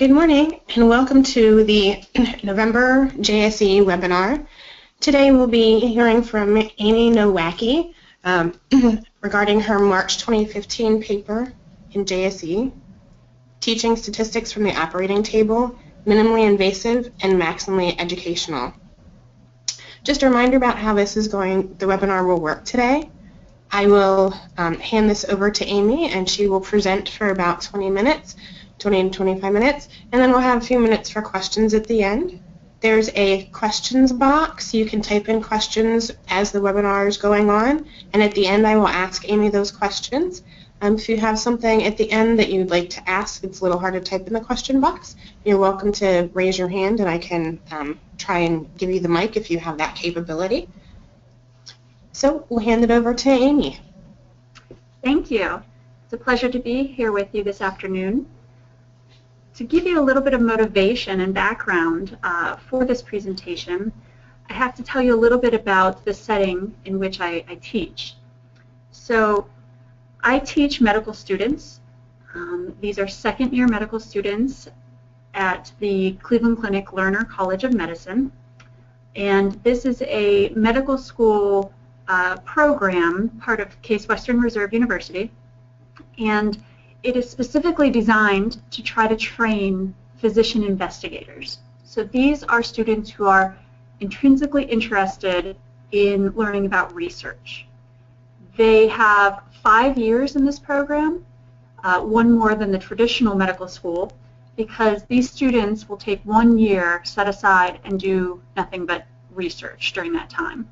Good morning and welcome to the November JSE webinar. Today we'll be hearing from Amy Nowacki regarding her March 2015 paper in JSE, Teaching Statistics from the Operating Table, Minimally Invasive and Maximally Educational. Just a reminder about how the webinar will work today. I will hand this over to Amy and she will present for about 20 to 25 minutes, and then we'll have a few minutes for questions at the end. There's a questions box. You can type in questions as the webinar is going on, and at the end I will ask Amy those questions. If you have something at the end that you'd like to ask, it's a little hard to type in the question box, you're welcome to raise your hand and I can try and give you the mic if you have that capability. So we'll hand it over to Amy. Thank you. It's a pleasure to be here with you this afternoon. To give you a little bit of motivation and background for this presentation, I have to tell you a little bit about the setting in which I teach. So I teach medical students. These are second-year medical students at the Cleveland Clinic Lerner College of Medicine. And this is a medical school program, part of Case Western Reserve University. And it is specifically designed to try to train physician investigators. So these are students who are intrinsically interested in learning about research. They have 5 years in this program, one more than the traditional medical school, because these students will take 1 year set aside and do nothing but research during that time.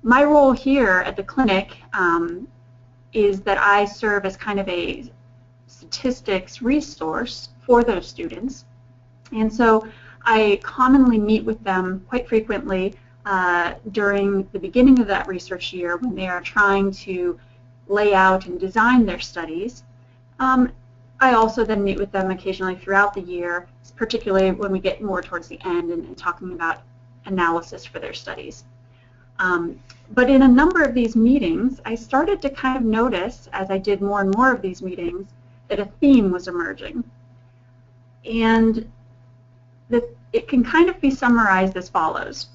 My role here at the clinic is that I serve as kind of a statistics resource for those students. And so I commonly meet with them quite frequently during the beginning of that research year when they are trying to lay out and design their studies. I also then meet with them occasionally throughout the year, particularly when we get more towards the end and talking about analysis for their studies. But in a number of these meetings, I started to kind of notice, as I did more and more of these meetings, that a theme was emerging. And it can kind of be summarized as follows.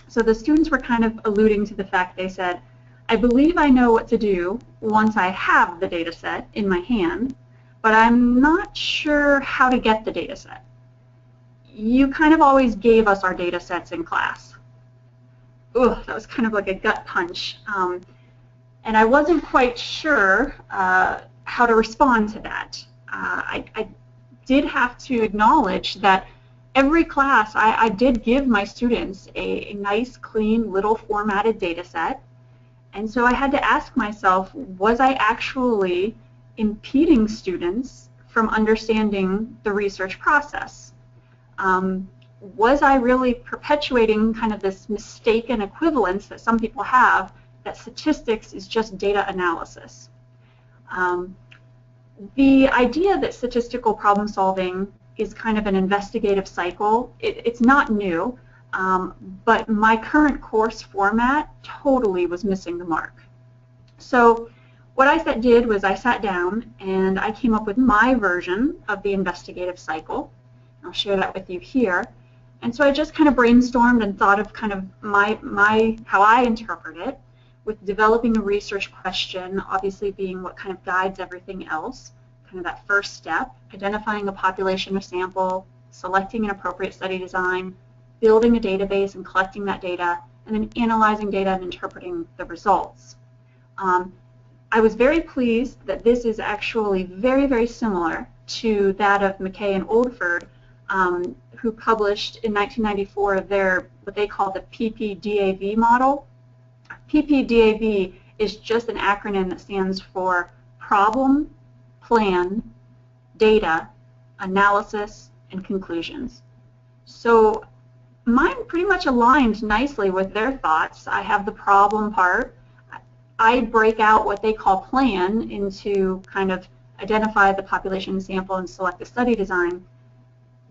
So the students were kind of alluding to the fact, they said, I believe I know what to do once I have the data set in my hand, but I'm not sure how to get the data set. You kind of always gave us our data sets in class. Ugh, that was kind of like a gut punch. And I wasn't quite sure how to respond to that. I did have to acknowledge that every class I did give my students a nice, clean, little formatted data set. And so I had to ask myself, was I actually impeding students from understanding the research process? Was I really perpetuating kind of this mistaken equivalence that some people have, that statistics is just data analysis? The idea that statistical problem solving is kind of an investigative cycle, it's not new, but my current course format totally was missing the mark. So what I did was I sat down and I came up with my version of the investigative cycle. I'll share that with you here. And so I just kind of brainstormed and thought of kind of how I interpret it, with developing a research question, obviously being what kind of guides everything else, kind of that first step, identifying a population or sample, selecting an appropriate study design, building a database and collecting that data, and then analyzing data and interpreting the results. I was very pleased that this is actually very, very similar to that of McKay and Oldford, who published in 1994 what they call the PPDAV model. PPDAV is just an acronym that stands for Problem, Plan, Data, Analysis, and Conclusions. So mine pretty much aligned nicely with their thoughts. I have the problem part. I break out what they call plan into kind of identify the population sample and select the study design.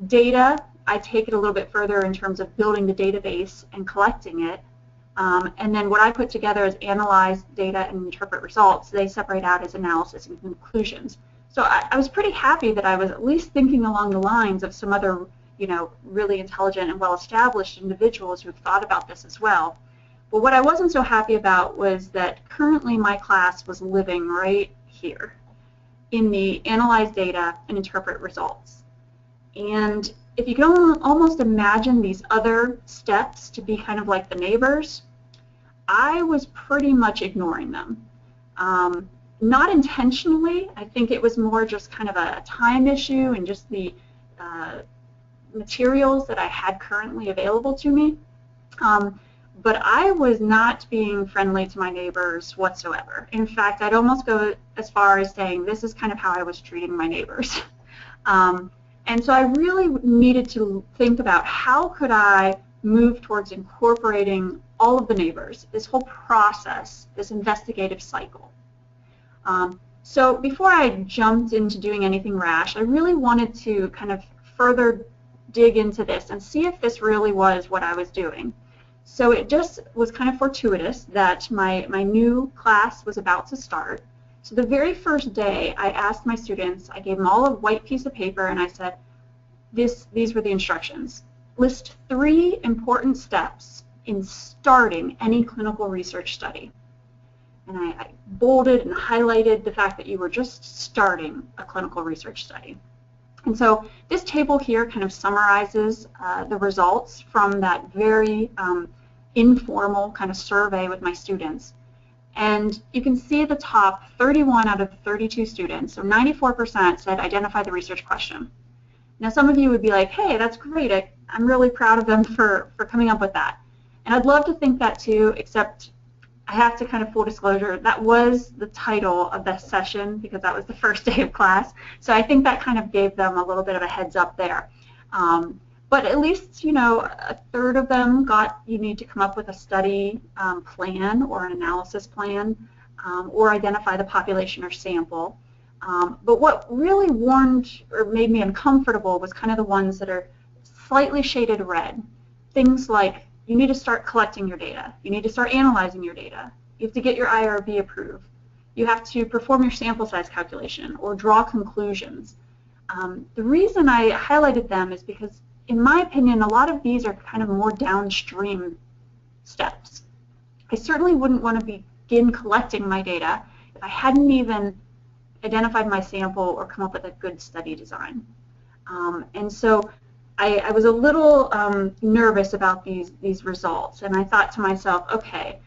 Data, I take it a little bit further in terms of building the database and collecting it. And then what I put together is analyze data and interpret results. They separate out as analysis and conclusions. So I was pretty happy that I was at least thinking along the lines of some other, really intelligent and well-established individuals who thought about this as well. But what I wasn't so happy about was that currently my class was living right here in the analyze data and interpret results. And if you can almost imagine these other steps to be kind of like the neighbors, I was pretty much ignoring them. Not intentionally. I think it was more just kind of a time issue and just the materials that I had currently available to me. But I was not being friendly to my neighbors whatsoever. In fact, I'd almost go as far as saying this is kind of how I was treating my neighbors. And so I really needed to think about how could I move towards incorporating all of the neighbors, this whole process, this investigative cycle. So before I jumped into doing anything rash, I really wanted to kind of further dig into this and see if this really was what I was doing. So it just was kind of fortuitous that my new class was about to start. So the very first day I asked my students, I gave them all a white piece of paper and I said, these were the instructions. List 3 important steps in starting any clinical research study. And I bolded and highlighted the fact that you were just starting a clinical research study. And so this table here kind of summarizes the results from that very informal kind of survey with my students. And you can see at the top, 31 out of the 32 students, so 94% said identify the research question. Now some of you would be like, hey, that's great. I'm really proud of them for coming up with that. And I'd love to think that too, except I have to kind of full disclosure, that was the title of the session because that was the first day of class. So I think that kind of gave them a little bit of a heads up there. But at least, a third of them got you need to come up with a study plan or an analysis plan or identify the population or sample. But what really warned or made me uncomfortable was kind of the ones that are slightly shaded red. Things like you need to start collecting your data. You need to start analyzing your data. You have to get your IRB approved. You have to perform your sample size calculation or draw conclusions. The reason I highlighted them is because, in my opinion, a lot of these are kind of more downstream steps. I certainly wouldn't want to begin collecting my data if I hadn't even identified my sample or come up with a good study design. And so I was a little nervous about these results, and I thought to myself, okay,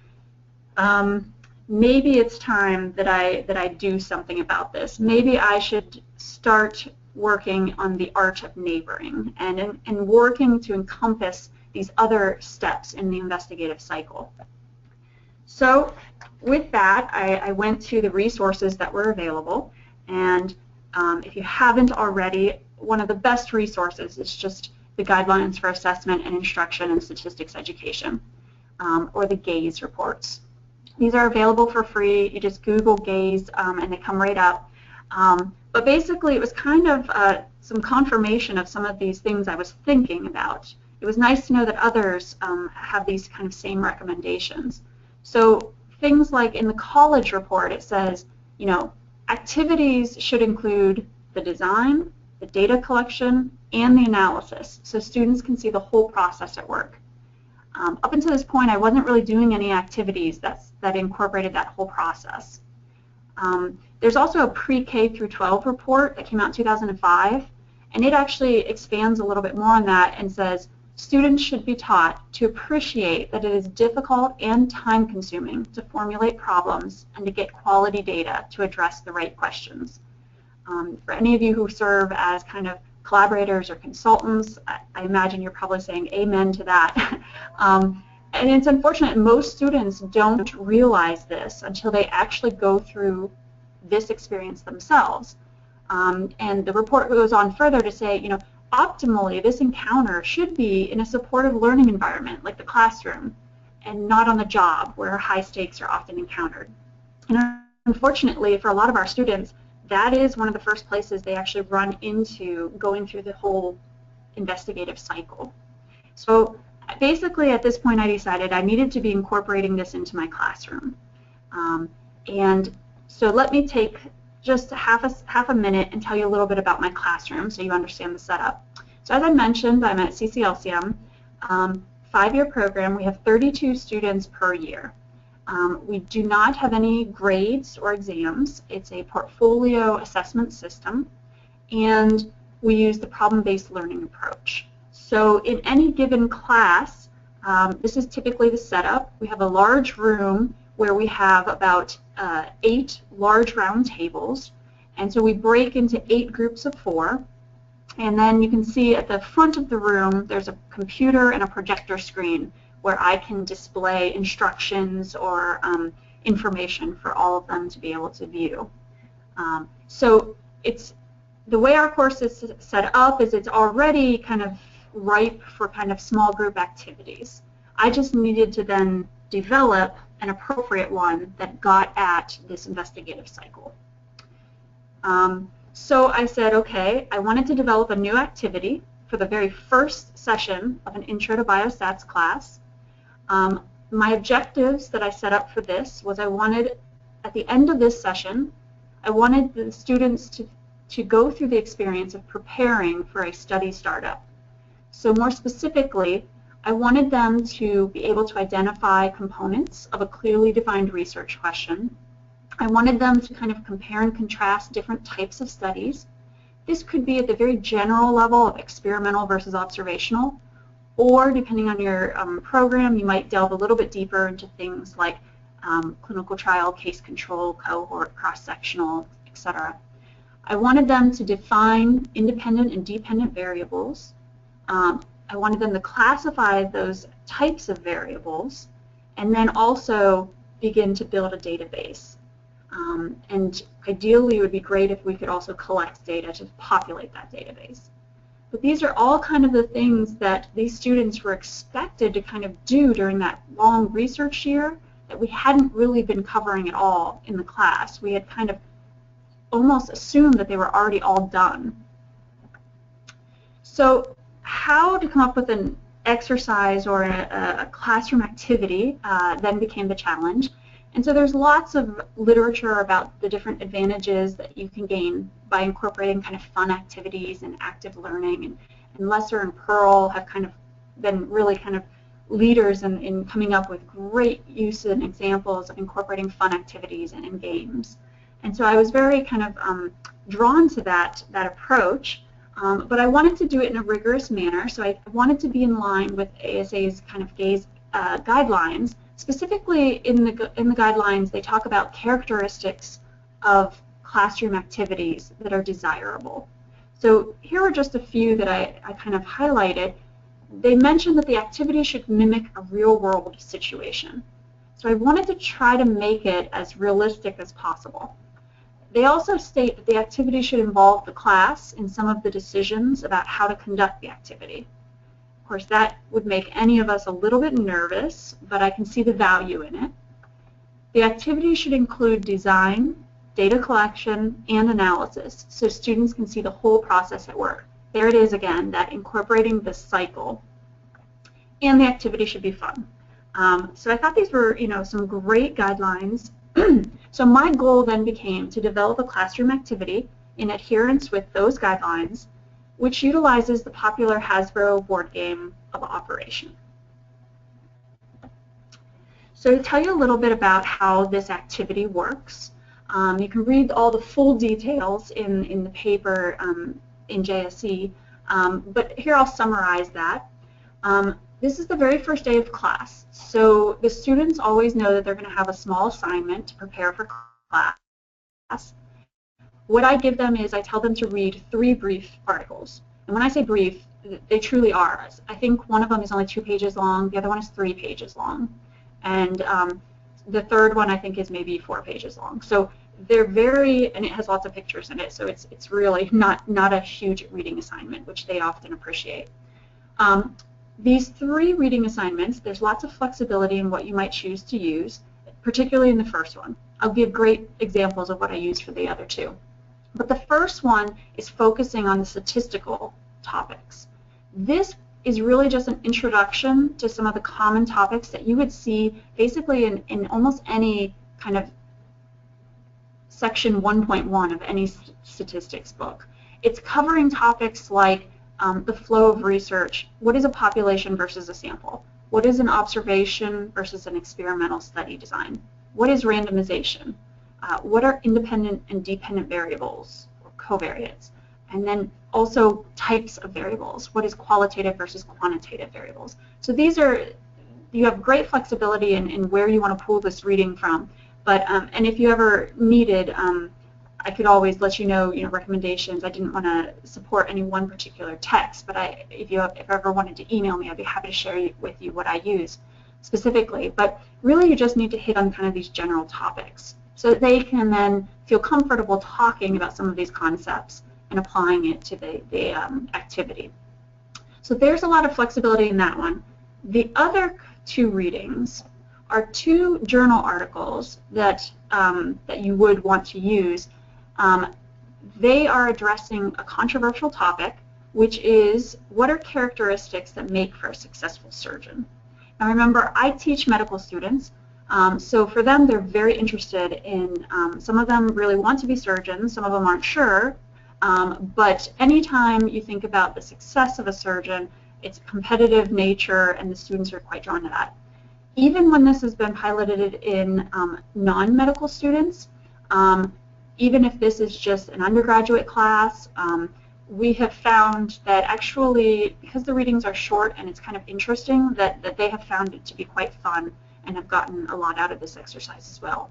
maybe it's time that I do something about this. Maybe I should start working on the art of neighboring and working to encompass these other steps in the investigative cycle. So with that, I went to the resources that were available, and if you haven't already, one of the best resources is just the Guidelines for Assessment and Instruction in Statistics Education, or the GAZE reports. These are available for free. You just Google GAZE and they come right up. But basically it was kind of some confirmation of some of these things I was thinking about. It was nice to know that others have these kind of same recommendations. So things like in the college report it says, activities should include the design, the data collection, and the analysis, so students can see the whole process at work. Up until this point, I wasn't really doing any activities that incorporated that whole process. There's also a pre-K through 12 report that came out in 2005, and it actually expands a little bit more on that and says students should be taught to appreciate that it is difficult and time-consuming to formulate problems and to get quality data to address the right questions. For any of you who serve as kind of collaborators or consultants, I imagine you're probably saying amen to that. And it's unfortunate most students don't realize this until they actually go through this experience themselves. And the report goes on further to say, optimally this encounter should be in a supportive learning environment like the classroom and not on the job where high stakes are often encountered. And unfortunately for a lot of our students, that is one of the first places they actually run into going through the whole investigative cycle. So basically at this point I decided I needed to be incorporating this into my classroom. And so let me take just half a minute and tell you a little bit about my classroom so you understand the setup. So as I mentioned, I'm at CCLCM, 5-year program. We have 32 students per year. We do not have any grades or exams. It's a portfolio assessment system, and we use the problem-based learning approach. So in any given class, this is typically the setup. We have a large room where we have about 8 large round tables, and so we break into 8 groups of 4. And then you can see at the front of the room there's a computer and a projector screen where I can display instructions or information for all of them to be able to view. So it's the way our course is set up is it's already kind of ripe for kind of small group activities. I just needed to then develop an appropriate one that got at this investigative cycle. So I said, okay, I wanted to develop a new activity for the very first session of an Intro to Biostats class. My objectives that I set up for this was I wanted, at the end of this session, I wanted the students to go through the experience of preparing for a study startup. So more specifically, I wanted them to be able to identify components of a clearly defined research question. I wanted them to kind of compare and contrast different types of studies. This could be at the very general level of experimental versus observational, or depending on your program, you might delve a little bit deeper into things like clinical trial, case control, cohort, cross-sectional, etc. I wanted them to define independent and dependent variables. I wanted them to classify those types of variables, and then also begin to build a database. And ideally, it would be great if we could also collect data to populate that database. But these are all kind of the things that these students were expected to kind of do during that long research year that we hadn't really been covering at all in the class. We had kind of almost assumed that they were already all done. So how to come up with an exercise or a classroom activity then became the challenge. And so there's lots of literature about the different advantages that you can gain by incorporating kind of fun activities and active learning. And Lesser and Pearl have kind of been really kind of leaders in coming up with great use and examples of incorporating fun activities and in games. And so I was very kind of drawn to that approach, but I wanted to do it in a rigorous manner. So I wanted to be in line with ASA's kind of guidelines. Specifically, in the guidelines, they talk about characteristics of classroom activities that are desirable. So here are just a few that I kind of highlighted. They mentioned that the activity should mimic a real-world situation. So I wanted to try to make it as realistic as possible. They also state that the activity should involve the class in some of the decisions about how to conduct the activity. Of course, that would make any of us a little bit nervous, but I can see the value in it. The activity should include design, data collection, and analysis, so students can see the whole process at work. There it is again, that incorporating the cycle. And the activity should be fun. So I thought these were, some great guidelines. So my goal then became to develop a classroom activity in adherence with those guidelines, which utilizes the popular Hasbro board game of Operation. So to tell you a little bit about how this activity works, you can read all the full details in the paper in JSE, but here I'll summarize that. This is the very first day of class, so the students always know that they're going to have a small assignment to prepare for class. What I give them is I tell them to read 3 brief articles. And when I say brief, they truly are. I think one of them is only 2 pages long, the other one is 3 pages long. And the third one I think is maybe 4 pages long. So they're very, and it has lots of pictures in it, so it's really not a huge reading assignment, which they often appreciate. These 3 reading assignments, there's lots of flexibility in what you might choose to use, particularly in the first one. I'll give great examples of what I used for the other 2. But the first one is focusing on the statistical topics. This is really just an introduction to some of the common topics that you would see basically in almost any kind of section 1.1 of any statistics book. It's covering topics like the flow of research. What is a population versus a sample? What is an observation versus an experimental study design? What is randomization? What are independent and dependent variables or covariates? And then also types of variables. What is qualitative versus quantitative variables? So these are, you have great flexibility in where you want to pull this reading from. But and if you ever needed, I could always let you know, recommendations. I didn't want to support any one particular text, but if you ever wanted to email me, I'd be happy to share with you what I use specifically. But really, you just need to hit on kind of these general topics so that they can then feel comfortable talking about some of these concepts and applying it to the activity. So there's a lot of flexibility in that one. The other two readings are two journal articles that that you would want to use. They are addressing a controversial topic, which is what are characteristics that make for a successful surgeon. Now remember, I teach medical students, so for them they're very interested in, some of them really want to be surgeons, some of them aren't sure, but anytime you think about the success of a surgeon, it's competitive nature and the students are quite drawn to that. Even when this has been piloted in non-medical students, even if this is just an undergraduate class, we have found that actually, because the readings are short and it's kind of interesting, that they have found it to be quite fun and have gotten a lot out of this exercise as well.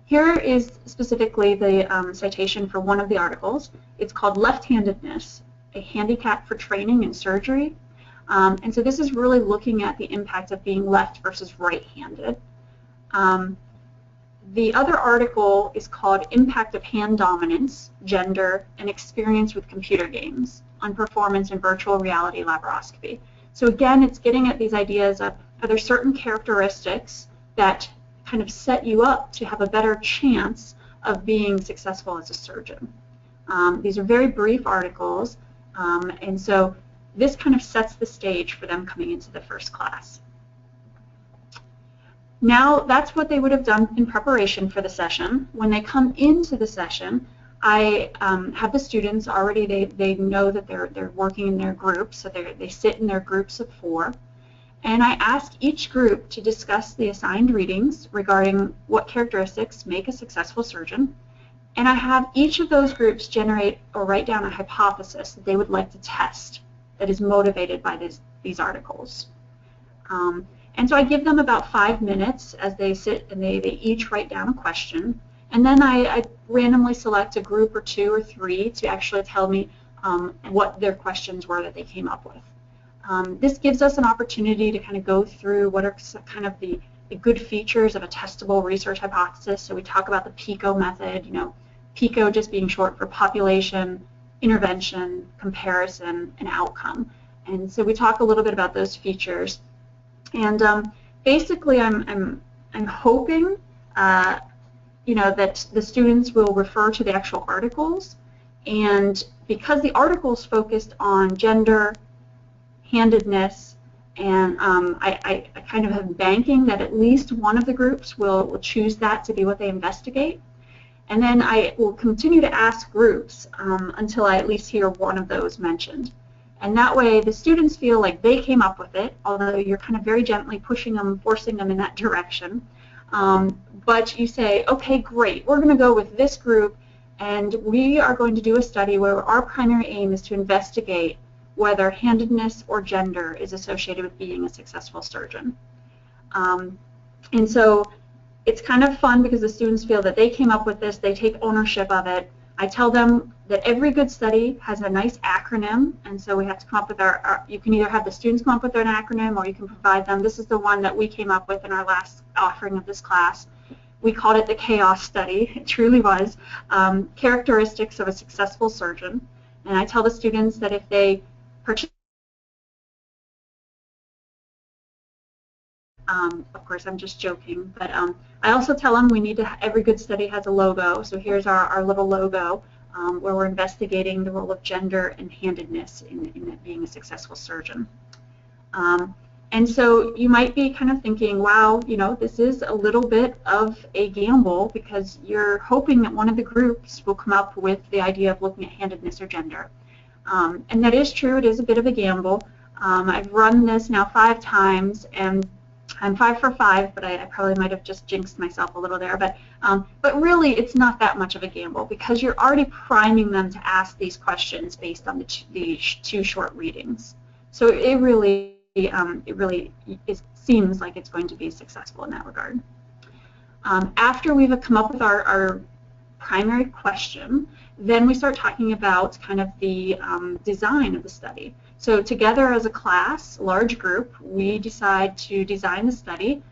Here is specifically the citation for one of the articles. It's called Left-Handedness, a Handicap for Training in Surgery. And so this is really looking at the impact of being left versus right-handed. The other article is called Impact of Hand Dominance, Gender, and Experience with Computer Games on Performance in Virtual Reality Laparoscopy. So again, it's getting at these ideas of, are there certain characteristics that kind of set you up to have a better chance of being successful as a surgeon? These are very brief articles, and so this kind of sets the stage for them coming into the first class. Now, that's what they would have done in preparation for the session. When they come into the session, I have the students already, they know that they're working in their groups, so they sit in their groups of 4. And I ask each group to discuss the assigned readings regarding what characteristics make a successful surgeon. And I have each of those groups generate or write down a hypothesis that they would like to test that is motivated by these articles. And so I give them about 5 minutes as they sit and they each write down a question. And then I randomly select a group or 2 or 3 to actually tell me what their questions were that they came up with. This gives us an opportunity to kind of go through what are kind of the good features of a testable research hypothesis. So we talk about the PICO method, PICO just being short for population, intervention, comparison, and outcome. And so we talk a little bit about those features. And basically, I'm hoping, that the students will refer to the actual articles, and because the articles focused on gender, handedness, and I kind of am banking that at least one of the groups will choose that to be what they investigate. And then I will continue to ask groups until I at least hear one of those mentioned. And that way the students feel like they came up with it, although you're kind of very gently pushing them, forcing them in that direction. But you say, okay, great, we're going to go with this group, and we are going to do a study where our primary aim is to investigate whether handedness or gender is associated with being a successful surgeon. And so it's kind of fun because the students feel that they came up with this, they take ownership of it. I tell them that every good study has a nice acronym, and so we have to come up with you can either have the students come up with an acronym or you can provide them. This is the one that we came up with in our last offering of this class. We called it the chaos study. It truly was. Characteristics of a successful surgeon. And I tell the students that if they participate, of course, I'm just joking, but I also tell them we need to, every good study has a logo, so here's our little logo where we're investigating the role of gender and handedness in being a successful surgeon. And so you might be kind of thinking, wow, this is a little bit of a gamble because you're hoping that one of the groups will come up with the idea of looking at handedness or gender. And that is true. It is a bit of a gamble. I've run this now 5 times, and I'm 5 for 5, but I probably might have just jinxed myself a little there. But really, it's not that much of a gamble because you're already priming them to ask these questions based on the 2 short readings. So it really seems like it's going to be successful in that regard. After we've come up with our primary question, then we start talking about kind of the design of the study. So together as a class, large group, we decide to design the study,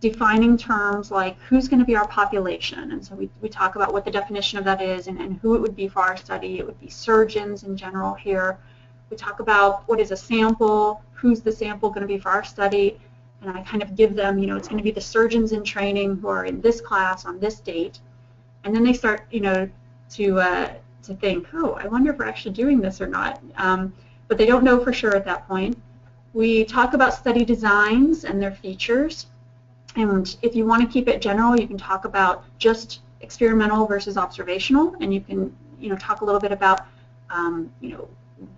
defining terms like who's going to be our population. And so we talk about what the definition of that is and who it would be for our study. It would be surgeons in general here. We talk about what is a sample, who's the sample going to be for our study, and I kind of give them, it's going to be the surgeons in training who are in this class on this date. And then they start, to think, oh, I wonder if we're actually doing this or not. But they don't know for sure at that point. We talk about study designs and their features. And if you want to keep it general, you can talk about just experimental versus observational, and you can, talk a little bit about,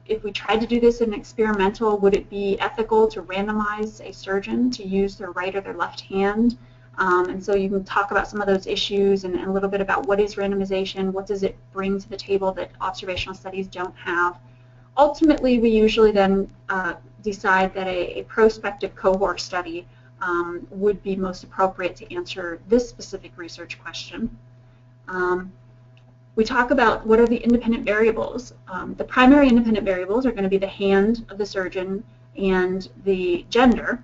if we tried to do this in experimental, would it be ethical to randomize a surgeon to use their right or their left hand? And so you can talk about some of those issues and a little bit about what is randomization, what does it bring to the table that observational studies don't have. Ultimately, we usually then decide that a prospective cohort study would be most appropriate to answer this specific research question. We talk about what are the independent variables. The primary independent variables are going to be the hand of the surgeon and the gender,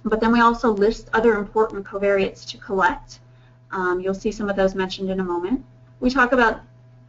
but then we also list other important covariates to collect. You'll see some of those mentioned in a moment. We talk about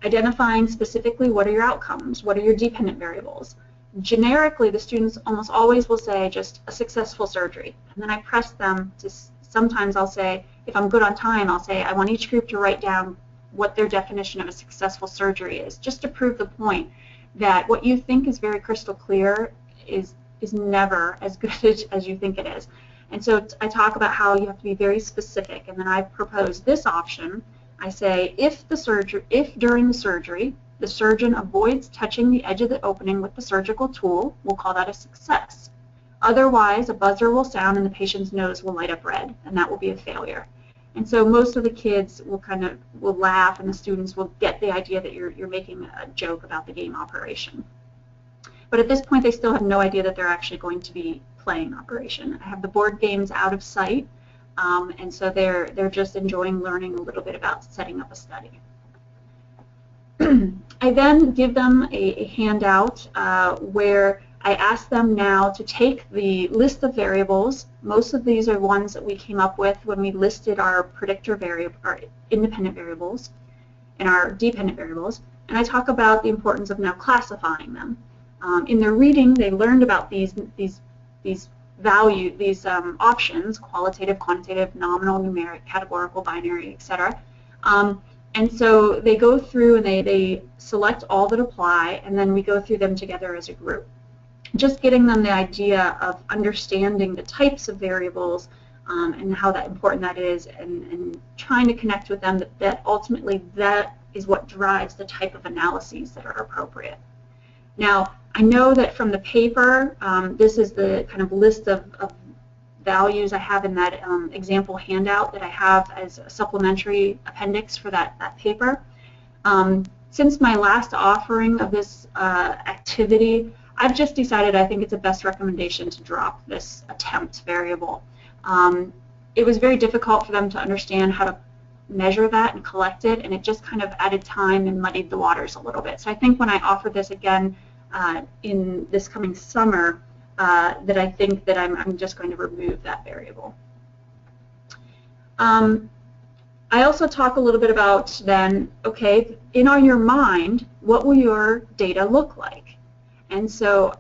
identifying specifically what are your outcomes, what are your dependent variables. Generically, the students almost always will say just a successful surgery, and then I press them to, sometimes I'll say, if I'm good on time, I'll say I want each group to write down what their definition of a successful surgery is, just to prove the point that what you think is very crystal clear is never as good as you think it is. And so I talk about how you have to be very specific, and then I propose this option. I say if during the surgery the surgeon avoids touching the edge of the opening with the surgical tool, we'll call that a success. Otherwise, a buzzer will sound and the patient's nose will light up red, and that will be a failure. And so most of the kids will laugh, and the students will get the idea that you're making a joke about the game operation. But at this point, they still have no idea that they're actually going to be playing operation. I have the board games out of sight, and so they're just enjoying learning a little bit about setting up a study. I then give them a handout where I ask them now to take the list of variables. Most of these are ones that we came up with when we listed our predictor variable, our independent variables, and our dependent variables. And I talk about the importance of now classifying them. In their reading, they learned about these options: qualitative, quantitative, nominal, numeric, categorical, binary, etc. And so they go through and they select all that apply, and then we go through them together as a group. Just getting them the idea of understanding the types of variables and how important that is, and trying to connect with them that ultimately that is what drives the type of analyses that are appropriate. Now, I know that from the paper, this is the kind of list of values I have in that example handout that I have as a supplementary appendix for that paper. Since my last offering of this activity, I've just decided I think it's a best recommendation to drop this attempt variable. It was very difficult for them to understand how to measure that and collect it, and it just kind of added time and muddied the waters a little bit. So I think when I offer this again in this coming summer, that I think that I'm just going to remove that variable. I also talk a little bit about then, okay, in your mind, what will your data look like? And so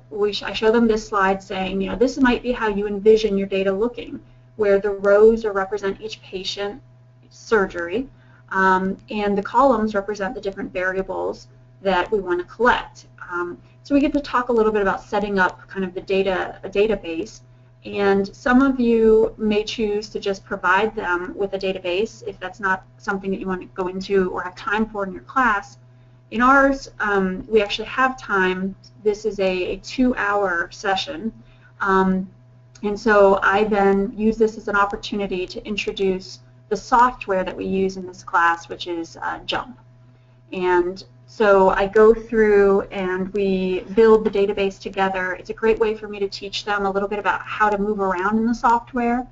I show them this slide saying, this might be how you envision your data looking, where the rows represent each patient surgery, and the columns represent the different variables that we want to collect. So we get to talk a little bit about setting up kind of a database, And some of you may choose to just provide them with a database if that's not something that you want to go into or have time for in your class. In ours, we actually have time. This is a 2-hour session. And so I then use this as an opportunity to introduce the software that we use in this class, which is JUMP. And so I go through and we build the database together. It's a great way for me to teach them a little bit about how to move around in the software.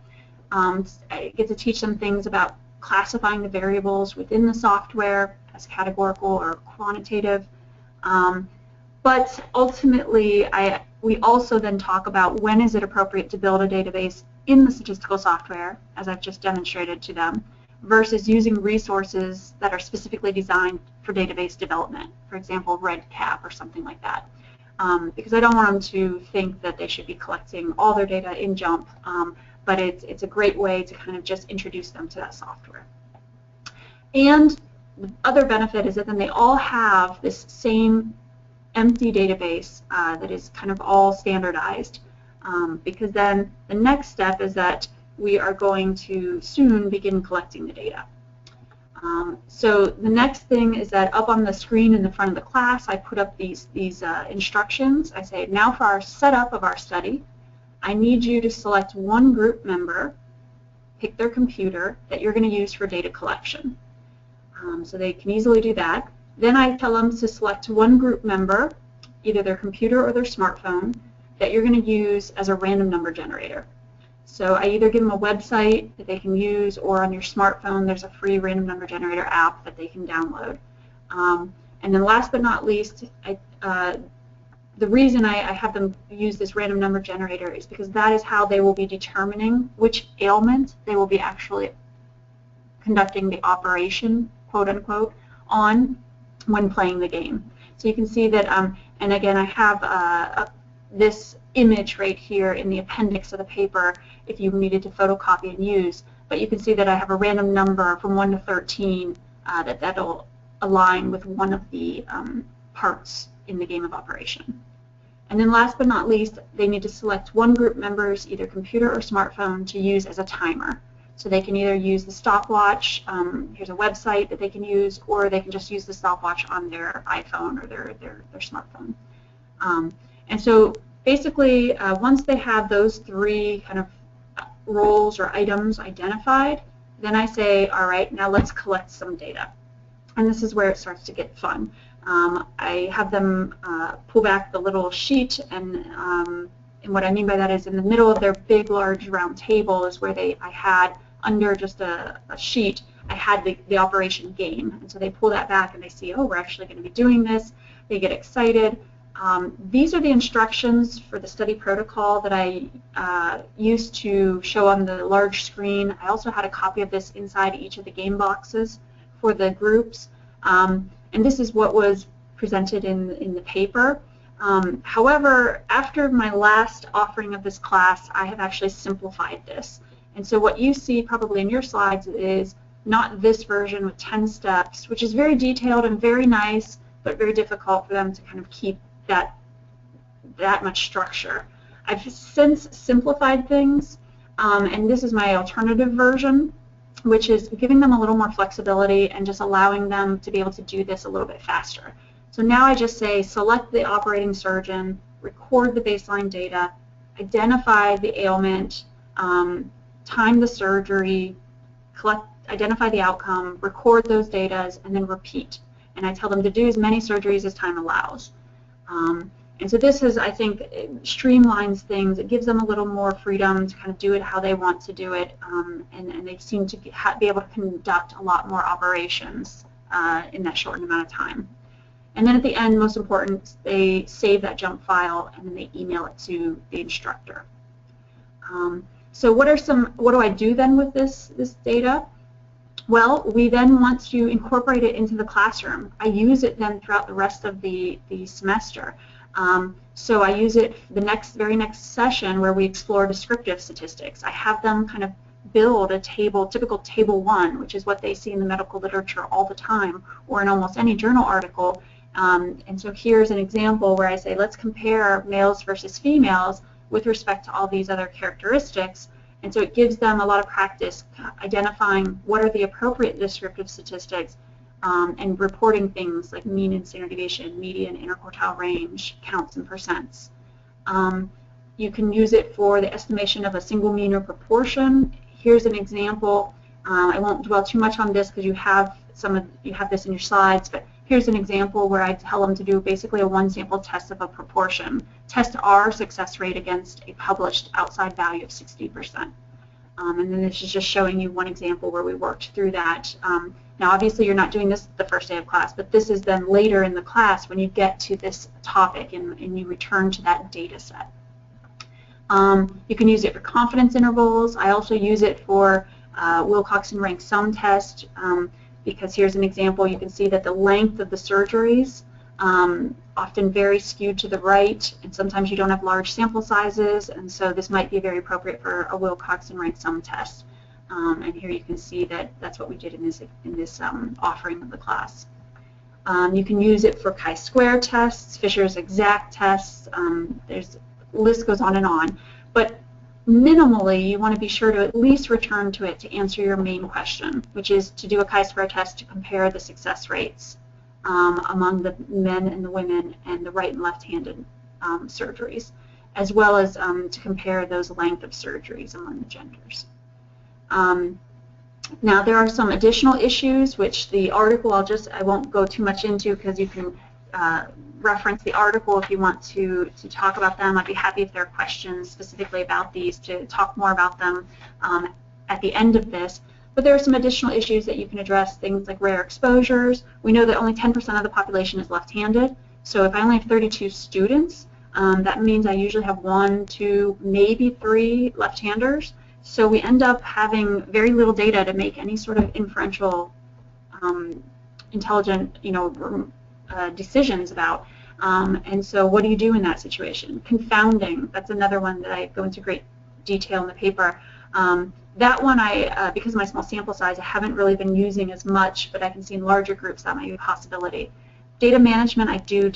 I get to teach them things about classifying the variables within the software as categorical or quantitative. But ultimately, we also then talk about when is it appropriate to build a database in the statistical software, as I've just demonstrated to them, versus using resources that are specifically designed for database development, for example, REDCap or something like that. Because I don't want them to think that they should be collecting all their data in JUMP, but it's a great way to kind of just introduce them to that software. And the other benefit is that then they all have this same empty database that is kind of all standardized, because then the next step is that we are going to soon begin collecting the data. So the next thing is that up on the screen in the front of the class, I put up these instructions. I say, now for our setup of our study, I need you to select one group member, pick their computer that you're going to use for data collection. So they can easily do that. Then I tell them to select one group member, either their computer or their smartphone, that you're going to use as a random number generator. So I either give them a website that they can use, or on your smartphone there's a free random number generator app that they can download. And then last but not least, the reason I have them use this random number generator is because that is how they will be determining which ailment they will be actually conducting the operation, quote unquote, on when playing the game. So you can see that, and again, I have this image right here in the appendix of the paper if you needed to photocopy and use, but you can see that I have a random number from 1 to 13 that'll align with one of the parts in the game of operation. And then last but not least, they need to select one group member's either computer or smartphone to use as a timer. So they can either use the stopwatch, here's a website that they can use, or they can just use the stopwatch on their iPhone or their smartphone. And so basically, once they have those three kind of roles or items identified, then I say, all right, now let's collect some data. And this is where it starts to get fun. I have them pull back the little sheet, and what I mean by that is in the middle of their big, large, round table is where I had under just a sheet, I had the operation game. And so they pull that back and they see, oh, we're actually going to be doing this. They get excited. These are the instructions for the study protocol that I used to show on the large screen. I also had a copy of this inside each of the game boxes for the groups. And this is what was presented in the paper. However, after my last offering of this class, I have actually simplified this. And so what you see probably in your slides is not this version with 10 steps, which is very detailed and very nice, but very difficult for them to kind of keep that much structure. I've since simplified things, and this is my alternative version, which is giving them a little more flexibility and just allowing them to be able to do this a little bit faster. So now I just say select the operating surgeon, record the baseline data, identify the ailment, time the surgery, identify the outcome, record those data, and then repeat. And I tell them to do as many surgeries as time allows. And so this is, I think, streamlines things. It gives them a little more freedom to kind of do it how they want to do it, and they seem to be able to conduct a lot more operations in that shortened amount of time. And then at the end, most important, they save that JUMP file and then they email it to the instructor. So what do I do then with this data? Well, we then want to incorporate it into the classroom. I use it then throughout the rest of the semester. So I use it the very next session where we explore descriptive statistics. I have them kind of build a table, typical table 1, which is what they see in the medical literature all the time, or in almost any journal article. And so here's an example where I say, let's compare males versus females with respect to all these other characteristics. And so it gives them a lot of practice identifying what are the appropriate descriptive statistics and reporting things like mean and standard deviation, median, interquartile range, counts, and percents. You can use it for the estimation of a single mean or proportion. Here's an example. I won't dwell too much on this because you have this in your slides, but here's an example where I tell them to do basically a one sample test of a proportion. Test our success rate against a published outside value of 60%. And then this is just showing you one example where we worked through that. Now obviously you're not doing this the first day of class, but this is then later in the class when you get to this topic and you return to that data set. You can use it for confidence intervals. I also use it for Wilcoxon rank sum test because here's an example. You can see that the length of the surgeries often very skewed to the right, and sometimes you don't have large sample sizes, and so this might be very appropriate for a Wilcoxon rank sum test. And here you can see that that's what we did in this offering of the class. You can use it for chi-square tests, Fisher's exact tests. The list goes on and on, but minimally you want to be sure to at least return to it to answer your main question, which is to do a chi-square test to compare the success rates among the men and the women and the right and left-handed surgeries, as well as to compare those length of surgeries among the genders. Now there are some additional issues which the article I won't go too much into because you can reference the article if you want to talk about them. I'd be happy if there are questions specifically about these to talk more about them at the end of this. But there are some additional issues that you can address, things like rare exposures. We know that only 10% of the population is left-handed. So if I only have 32 students, that means I usually have 1, 2, maybe 3 left-handers. So we end up having very little data to make any sort of inferential, intelligent, decisions about. And so what do you do in that situation? Confounding, that's another one that I go into great detail in the paper. That one, because of my small sample size, I haven't really been using as much, but I can see in larger groups that might be a possibility. Data management I do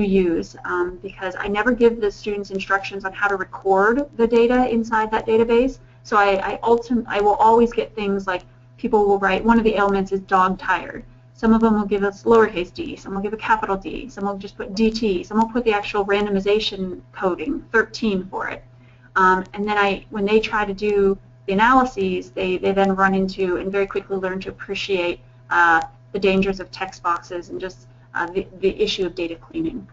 use because I never give the students instructions on how to record the data inside that database. So I will always get things like people will write, one of the ailments is dog tired. Some of them will give us lowercase d, some will give a capital D, some will just put DT, some will put the actual randomization coding, 13 for it. And then when they try to do the analyses, they then run into and very quickly learn to appreciate the dangers of text boxes and just the issue of data cleaning.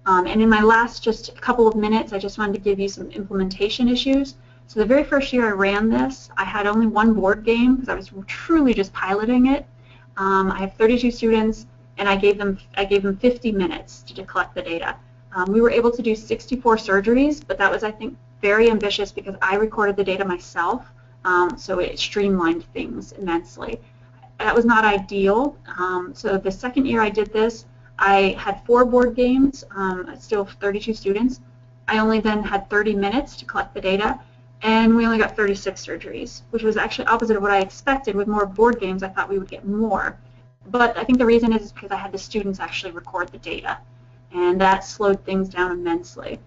And in my last just couple of minutes, I just wanted to give you some implementation issues. So the very first year I ran this, I had only one board game because I was truly just piloting it. I have 32 students, and I gave them 50 minutes to collect the data. We were able to do 64 surgeries, but that was, I think, very ambitious because I recorded the data myself, so it streamlined things immensely. That was not ideal. So the second year I did this, I had 4 board games, still 32 students. I only then had 30 minutes to collect the data, and we only got 36 surgeries, which was actually opposite of what I expected. With more board games, I thought we would get more. But I think the reason is because I had the students actually record the data, and that slowed things down immensely.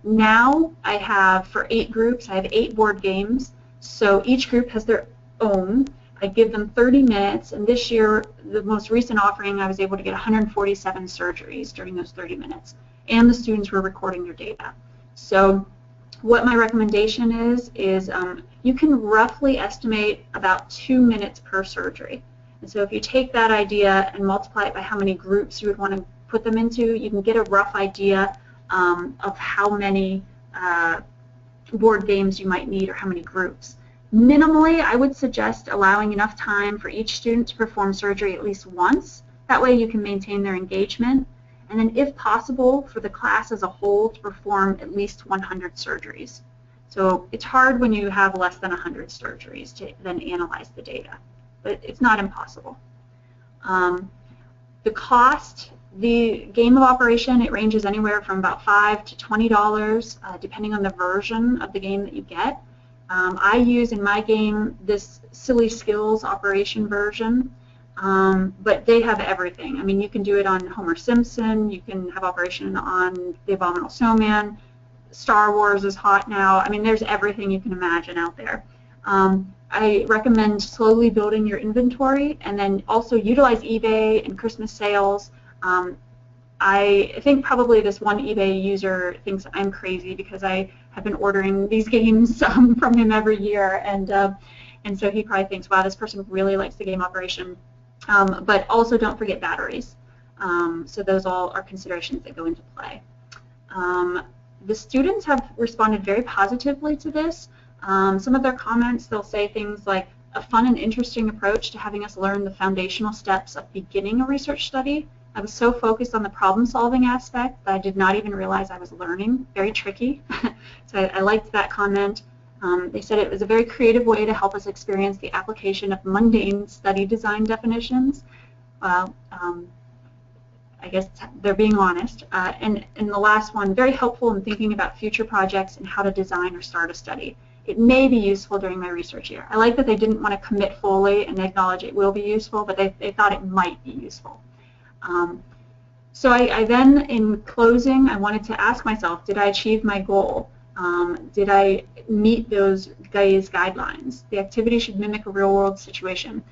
Now I have, for 8 groups, I have 8 board games, so each group has their own. I give them 30 minutes, and this year, the most recent offering, I was able to get 147 surgeries during those 30 minutes, and the students were recording their data. So what my recommendation is you can roughly estimate about 2 minutes per surgery. And so if you take that idea and multiply it by how many groups you would want to put them into, you can get a rough idea of how many board games you might need or how many groups. Minimally, I would suggest allowing enough time for each student to perform surgery at least once. That way you can maintain their engagement. And then if possible, for the class as a whole to perform at least 100 surgeries. So it's hard when you have less than 100 surgeries to then analyze the data, but it's not impossible. The cost, the game of operation, it ranges anywhere from about $5 to $20, depending on the version of the game that you get. I use in my game this Silly Skills operation version, but they have everything. I mean, you can do it on Homer Simpson, you can have operation on The Abominable Snowman, Star Wars is hot now. I mean, there's everything you can imagine out there. I recommend slowly building your inventory and then also utilize eBay and Christmas sales. I think probably this one eBay user thinks I'm crazy because I have been ordering these games from him every year, and so he probably thinks, wow, this person really likes the game operation. But also don't forget batteries. So those all are considerations that go into play. The students have responded very positively to this. Some of their comments, they'll say things like, a fun and interesting approach to having us learn the foundational steps of beginning a research study. I was so focused on the problem-solving aspect that I did not even realize I was learning. Very tricky. So I liked that comment. They said it was a very creative way to help us experience the application of mundane study design definitions. I guess they're being honest. And the last one, very helpful in thinking about future projects and how to design or start a study. It may be useful during my research year. I like that they didn't want to commit fully and acknowledge it will be useful, but they thought it might be useful. So I then, in closing, I wanted to ask myself, did I achieve my goal? Did I meet those SAS guidelines? The activity should mimic a real-world situation.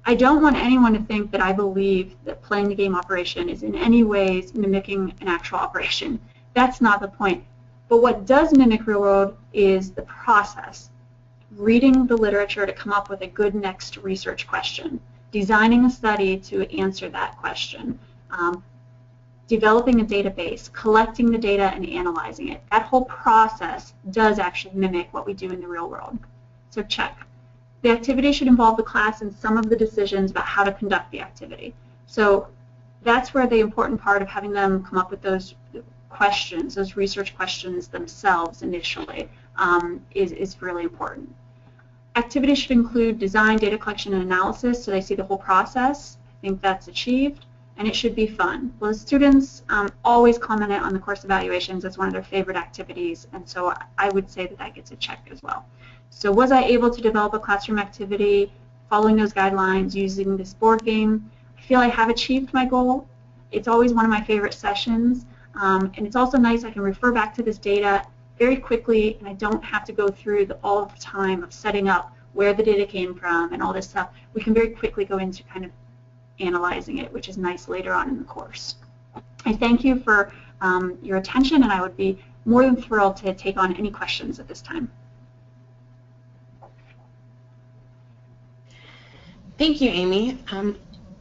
I don't want anyone to think that I believe that playing the game operation is in any ways mimicking an actual operation. That's not the point. But what does mimic real world is the process. Reading the literature to come up with a good next research question. Designing a study to answer that question. Developing a database, collecting the data and analyzing it. That whole process does actually mimic what we do in the real world. So check. The activity should involve the class in some of the decisions about how to conduct the activity. So that's where the important part of having them come up with those questions, those research questions themselves initially, is really important. Activity should include design, data collection, and analysis, so they see the whole process. I think that's achieved. And it should be fun. Well, the students always commented on the course evaluations as one of their favorite activities, and so I would say that that gets a check as well. So was I able to develop a classroom activity following those guidelines using this board game? I feel I have achieved my goal. It's always one of my favorite sessions, and it's also nice I can refer back to this data very quickly, and I don't have to go through all of the time of setting up where the data came from and all this stuff. We can very quickly go into kind of analyzing it, which is nice later on in the course. I thank you for your attention, and I would be more than thrilled to take on any questions at this time. Thank you, Amy.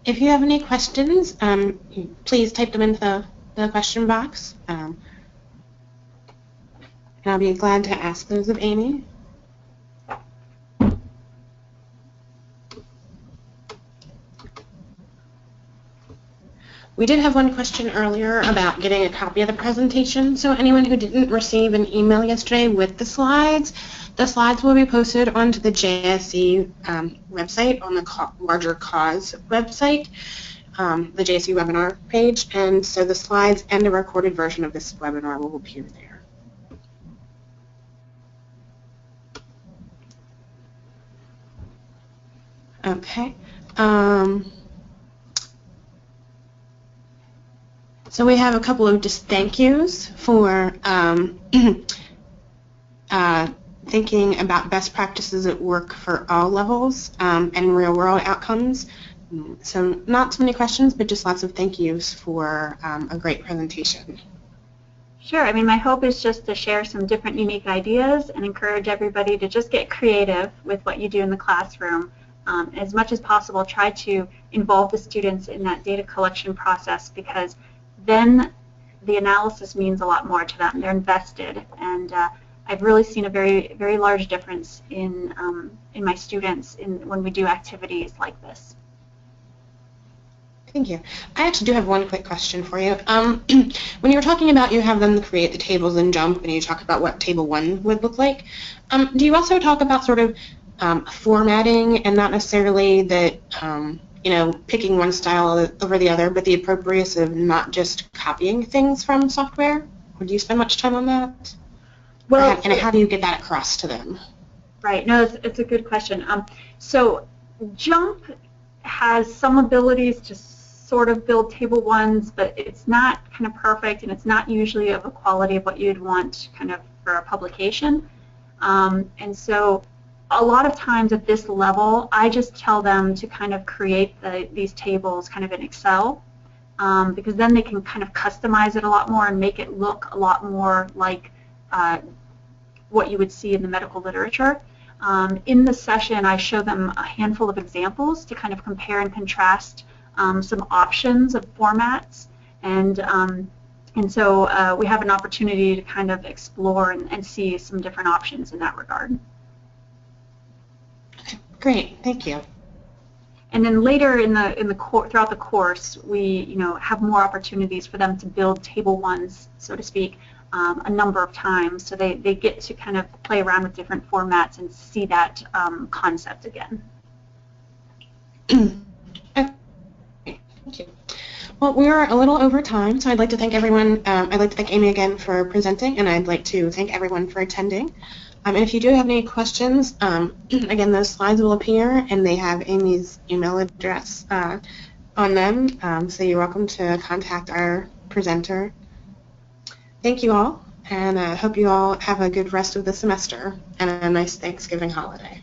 If you have any questions, please type them into the question box, and I'll be glad to ask those of Amy. We did have one question earlier about getting a copy of the presentation, so anyone who didn't receive an email yesterday with the slides will be posted onto the JSE website, on the larger cause website, the JSE webinar page, and so the slides and a recorded version of this webinar will appear there. Okay. So we have a couple of just thank yous for thinking about best practices at work for all levels and real-world outcomes. So not so many questions, but just lots of thank yous for a great presentation. Sure. I mean, my hope is just to share some different unique ideas and encourage everybody to just get creative with what you do in the classroom. As much as possible, try to involve the students in that data collection process, because then the analysis means a lot more to them. They're invested, and I've really seen a very, very large difference in my students when we do activities like this. Thank you. I actually do have one quick question for you. When you were talking about you have them create the tables and jump, and you talk about what table 1 would look like, do you also talk about sort of formatting, and not necessarily that you know, picking one style over the other, but the appropriateness of not just copying things from software? Or do you spend much time on that? Well, and how do you get that across to them? Right. No, it's a good question. So JUMP has some abilities to sort of build table 1s, but it's not kind of perfect, and it's not usually of a quality of what you'd want kind of for a publication. And so a lot of times at this level, I just tell them to kind of create these tables kind of in Excel, because then they can kind of customize it a lot more and make it look a lot more like what you would see in the medical literature. In the session, I show them a handful of examples to kind of compare and contrast some options of formats, and so we have an opportunity to kind of explore and see some different options in that regard. Great, thank you. And then later throughout the course, we have more opportunities for them to build table ones, so to speak, a number of times, so they get to kind of play around with different formats and see that concept again. Thank you. Well, we are a little over time, so I'd like to thank everyone. I'd like to thank Amy again for presenting, and I'd like to thank everyone for attending. And if you do have any questions, again, those slides will appear, and they have Amy's email address on them, so you're welcome to contact our presenter. Thank you all, and I hope you all have a good rest of the semester and a nice Thanksgiving holiday.